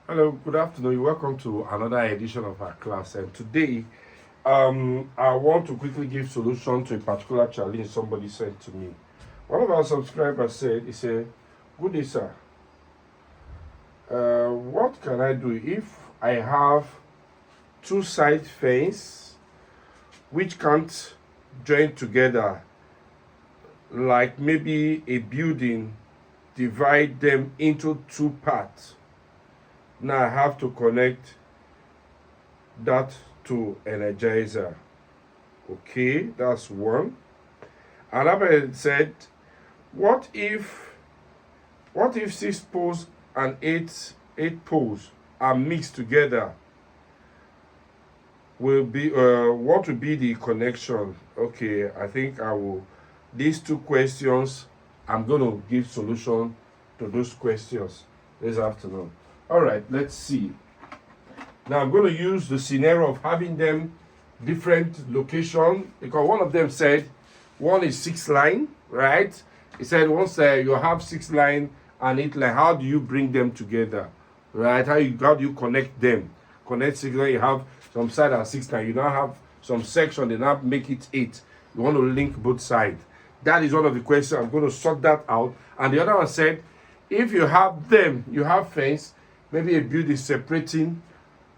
Hello, good afternoon. Welcome to another edition of our class. And today, I want to quickly give solution to a particular challenge somebody sent to me. One of our subscribers said, he said, "Good day, sir. What can I do if I have two side fence which can't join together, like maybe a building, divide them into two parts? Now I have to connect that to energizer." Okay, that's one. Another said, what if six poles and eight poles are mixed together? What will be the connection? Okay, I think I will, these two questions, I'm going to give solution to those questions this afternoon. All right, let's see. Now I'm going to use the scenario of having them different location, because one of them said one is 6 line, right? He said once you have 6 line and 8 line, how do you bring them together, right? How do you connect them? Connect 6 line, you have some side at 6 line, you now have some section, they now make it 8. You want to link both sides. That is one of the questions. I'm going to sort that out. And the other one said, if you have them, you have fence, maybe a building separating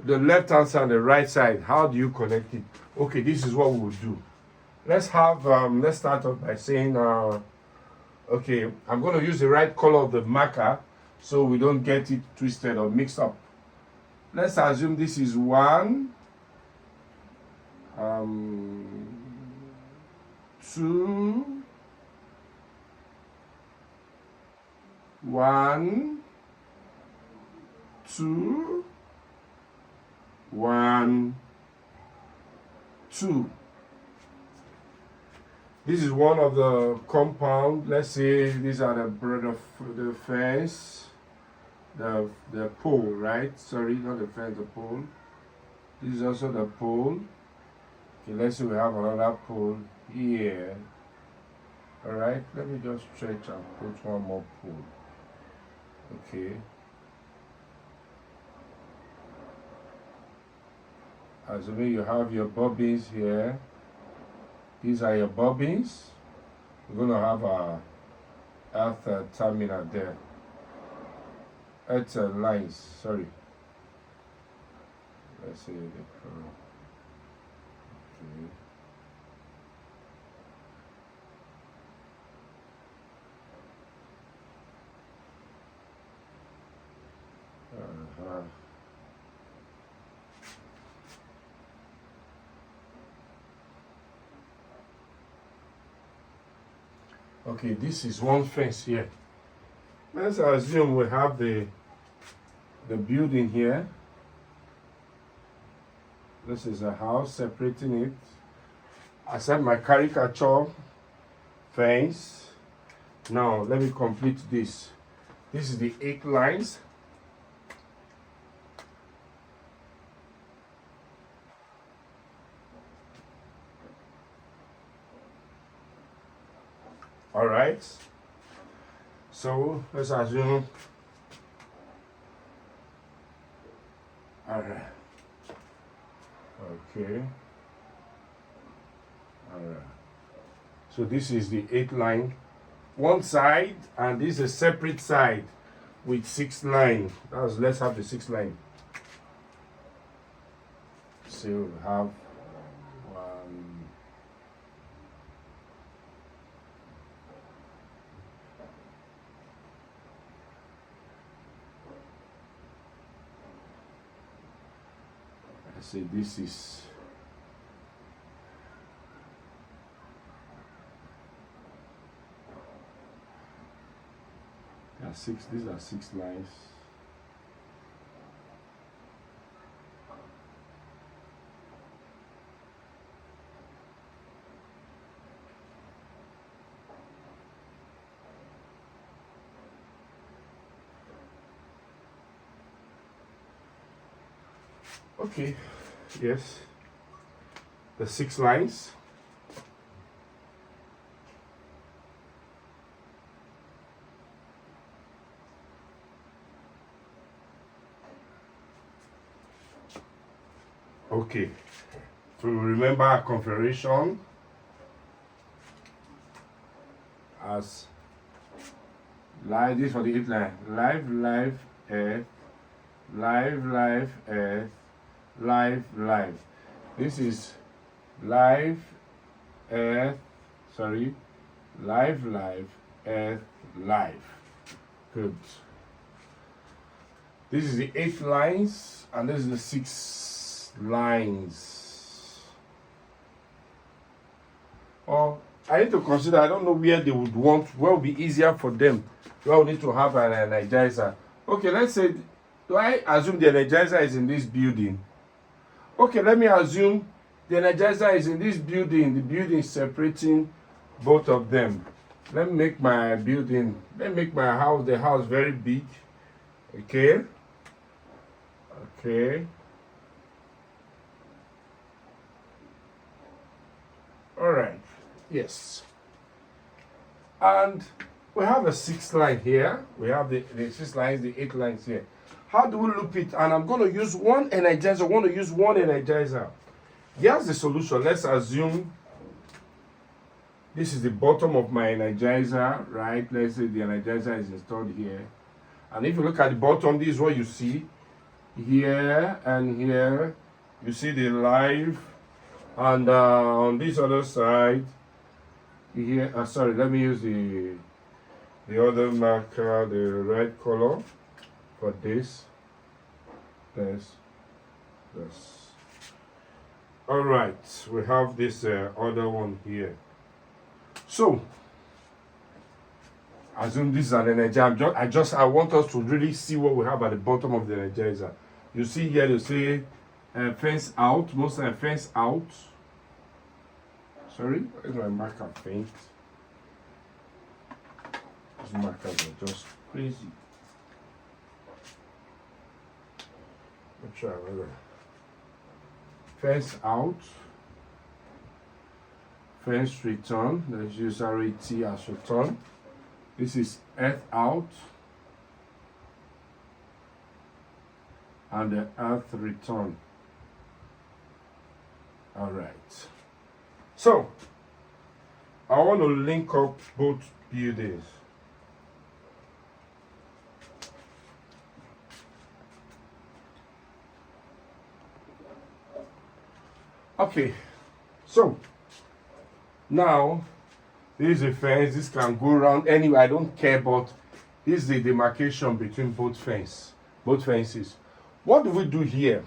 the left hand side and the right side, how do you connect it? Okay, this is what we will do. Let's start off by saying okay, I'm going to use the right color of the marker so we don't get it twisted or mixed up. Let's assume this is 1, 2, 1, 2, 1, 2. This is one of the compound. Let's say these are the fence, the pole, right? Sorry, not the fence, the pole. This is also the pole. Okay, let's say we have another pole here. All right, let me just stretch and put one more pole. Okay. Assuming you have your bobbins here. These are your bobbins. We're going to have a earth terminal there. Earth lines, sorry. Let's see the curve. Okay. Okay, this is one fence here. Let's assume we have the building here. This is a house separating it. I said my caricature fence. Now let me complete this. This is the 8 lines. All right. So let's assume. All right. Okay. All right. So this is the 8 line, one side, and this is a separate side with 6 line. Let's have the 6 line. So we have 1. Say this is these are 6 lines. Okay, yes, the 6 lines. Okay, to remember our configuration as live, this for the 8 line, live, earth, live, earth, live. This is live, earth, live, earth, live. Good. This is the 8 lines, and this is the 6 lines. Oh, I need to consider, I don't know where they would want, where would be easier for them. Where we need to have an energizer. Okay, let's say, do I assume the energizer is in this building? Okay, let me assume the energizer is in this building. The building is separating both of them. Let me make my building, let me make my house, the house very big. Okay. Okay. All right. Yes. And we have a 6 line here. We have the 6 lines, the 8 lines here. How do we loop it? And I'm going to use one energizer. I want to use one energizer. Here's the solution. Let's assume this is the bottom of my energizer, right? Let's say the energizer is installed here. And if you look at the bottom, this is what you see. Here and here, you see the live. And on this other side, here, sorry, let me use the other marker, the red color for this. This. All right, we have this other one here. So, assume this is an energizer. I want us to really see what we have at the bottom of the energizer. You see here, you say fence out, most of the fence out. Sorry, where's my marker faint? These markers are just crazy. Let's try another. Fence out. Fence return. Let's use RAT as return. This is earth out. And the earth return. All right. So, I want to link up both buildings. Okay, so now this is a fence. This can go around anywhere. I don't care, but this is the demarcation between both fences. What do we do here?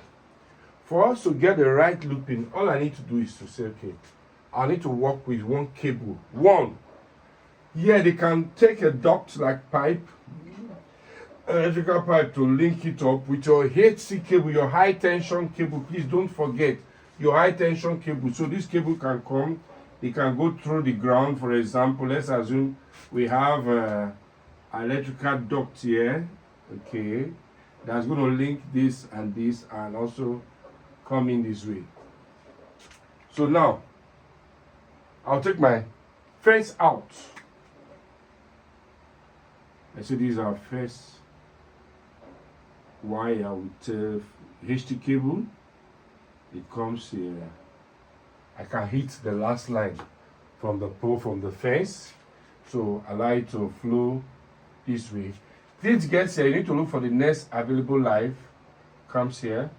For us to get the right looping, all I need to do is to say, okay, I need to work with one cable. Here they can take a duct like pipe, electrical pipe, to link it up with your HC cable, your high tension cable. Please don't forget your high tension cable. So this cable can come, it can go through the ground. For example, let's assume we have electrical duct here, okay, that's going to link this and also come in this way. So now I'll take my fence out. I see these are first wire with HT cable. It comes here. I can hit the last line from the pole from the fence. So allow it to flow this way. This gets here, you need to look for the next available live. Comes here.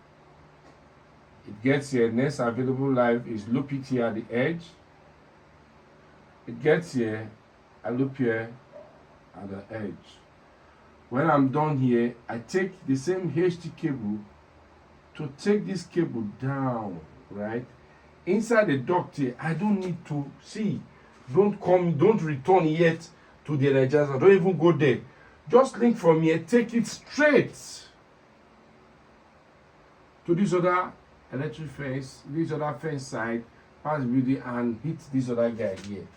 It gets here, next available live is loop it here at the edge. It gets here, I loop here at the edge. When I'm done here, I take the same HT cable to take this cable down, right? Inside the duct here, I don't need to see. Don't return yet to the energizer. Don't even go there. Just link from here, take it straight to this other electric fence, this other fence side, pass the building and hit this other guy here.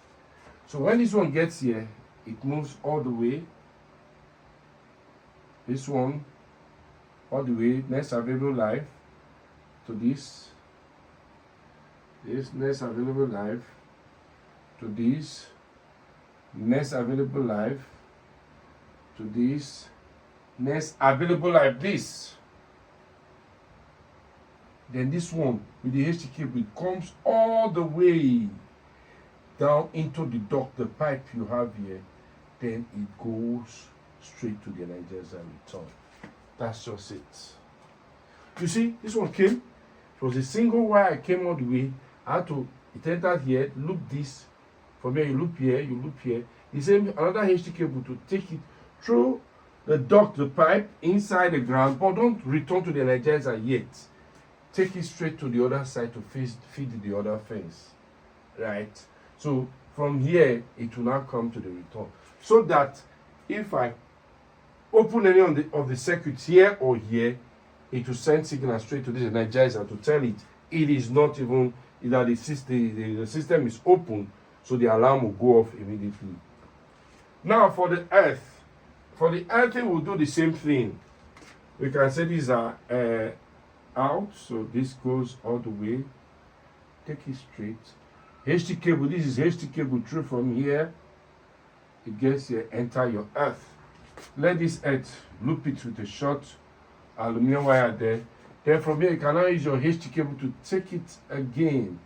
So when this one gets here, it moves all the way. This one all the way, next available live to this next available live to this next available live to this next available live this. Then this one with the HT cable, it comes all the way down into the duct, the pipe you have here. Then it goes straight to the energizer return. That's just it. You see, this one came. It was a single wire. I came all the way. I had to, it entered here, loop this. From here, you loop here, you loop here. The same, another HT cable to take it through the duct, the pipe, inside the ground, but don't return to the energizer yet. Take it straight to the other side to feed the other fence. Right? So, from here, it will now come to the return. So that if I open any of the circuits here or here, it will send signal straight to this energizer to tell it is not even, that the system is open, so the alarm will go off immediately. Now for the earth, we'll do the same thing. We can say these are out, so this goes all the way. Take it straight. HT cable, this is HT cable through from here. It gets here, enter your earth. Let this earth loop it with a short aluminum wire there. Then from here you can now use your HT cable to take it again.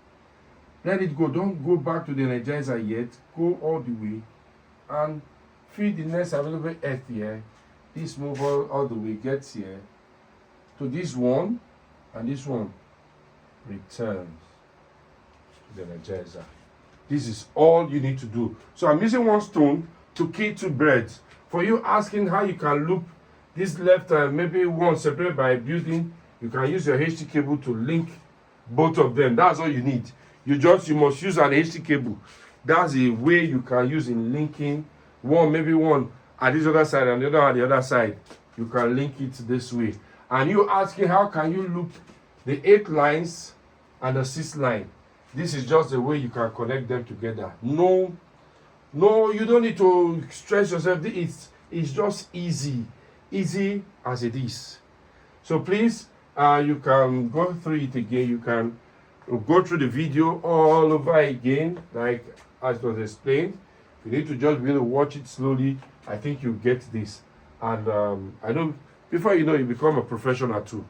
Let it go. Don't go back to the energizer yet. Go all the way and feed the next available earth here. This move all the way gets here to this one, and this one returns to the energizer. This is all you need to do. So I'm using one stone to kill two birds. For you asking how you can loop this left maybe one separated by a building, you can use your HT cable to link both of them. That's all you need. You must use an HT cable. That's a way you can use in linking maybe one at this other side and the other at the other side. You can link it this way. And you asking how can you loop the 8 lines and the 6 line. This is just the way you can connect them together. No, you don't need to stress yourself. It's just easy as it is. So please, you can go through it again. You can go through the video all over again, like as it was explained. You need to just be able to watch it slowly. I think you get this. And I know before you know, you become a professional too.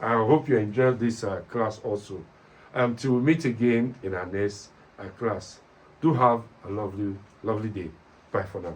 I hope you enjoyed this class also. Till we meet again in our next class. Do have a lovely day. Bye for now.